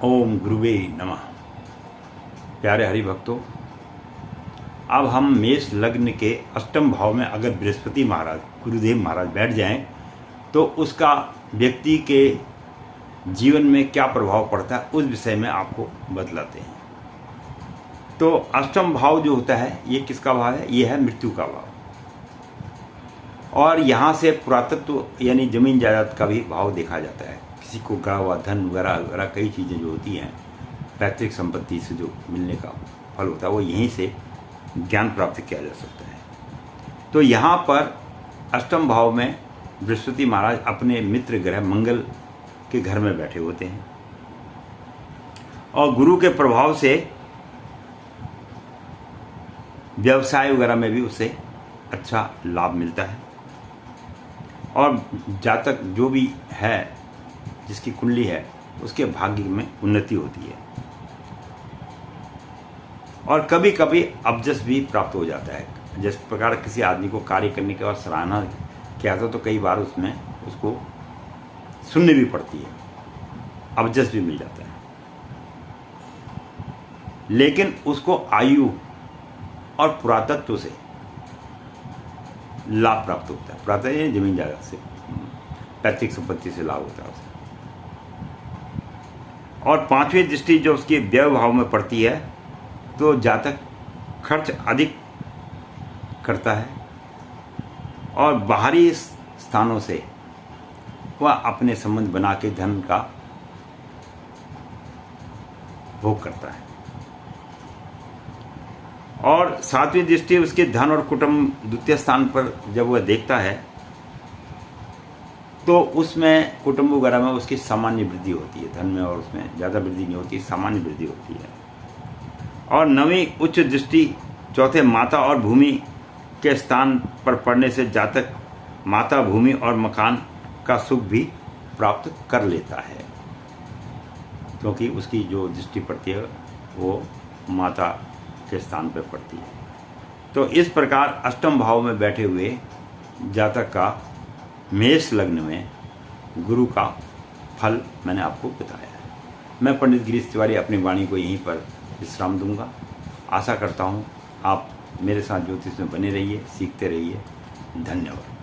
ओम गुरुवे नमः। प्यारे हरि भक्तों, अब हम मेष लग्न के अष्टम भाव में अगर बृहस्पति महाराज गुरुदेव महाराज बैठ जाएं तो उसका व्यक्ति के जीवन में क्या प्रभाव पड़ता है उस विषय में आपको बतलाते हैं। तो अष्टम भाव जो होता है ये किसका भाव है? ये है मृत्यु का भाव। और यहाँ से पुरातत्व यानी जमीन जायदाद का भी भाव देखा जाता है। किसी को गड़ा हुआ धन वगैरह वगैरह कई चीज़ें जो होती हैं पैतृक संपत्ति से जो मिलने का फल होता है वो यहीं से ज्ञान प्राप्त किया जा सकता है। तो यहाँ पर अष्टम भाव में बृहस्पति महाराज अपने मित्र ग्रह मंगल के घर में बैठे होते हैं और गुरु के प्रभाव से व्यवसाय वगैरह में भी उसे अच्छा लाभ मिलता है। और जातक जो भी है जिसकी कुंडली है उसके भाग्य में उन्नति होती है और कभी कभी अबजस भी प्राप्त हो जाता है। जिस प्रकार किसी आदमी को कार्य करने के बाद सराहना किया था तो कई बार उसमें उसको सुननी भी पड़ती है, अबजस भी मिल जाता है। लेकिन उसको आयु और पुरातत्व से लाभ प्राप्त होता है। पुरातत्व जमीन जायदाद से, पैतृक संपत्ति से लाभ होता है उसे। और पांचवी दृष्टि जो उसकी व्यय भाव में पड़ती है तो जातक खर्च अधिक करता है और बाहरी स्थानों से वह अपने संबंध बना के धन का भोग करता है। और सातवीं दृष्टि उसके धन और कुटुंब द्वितीय स्थान पर जब वह देखता है तो उसमें कुटुंब वगैरह में उसकी सामान्य वृद्धि होती है। धन में और उसमें ज़्यादा वृद्धि नहीं होती, सामान्य वृद्धि होती है। और नवीं उच्च दृष्टि चौथे माता और भूमि के स्थान पर पड़ने से जातक माता, भूमि और मकान का सुख भी प्राप्त कर लेता है, क्योंकि उसकी जो दृष्टि पड़ती है वो माता के स्थान पर पड़ती है। तो इस प्रकार अष्टम भाव में बैठे हुए जातक का मेष लग्न में गुरु का फल मैंने आपको बताया है। मैं पंडित गिरीश तिवारी अपनी वाणी को यहीं पर विश्राम दूंगा। आशा करता हूँ आप मेरे साथ ज्योतिष में बने रहिए, सीखते रहिए। धन्यवाद।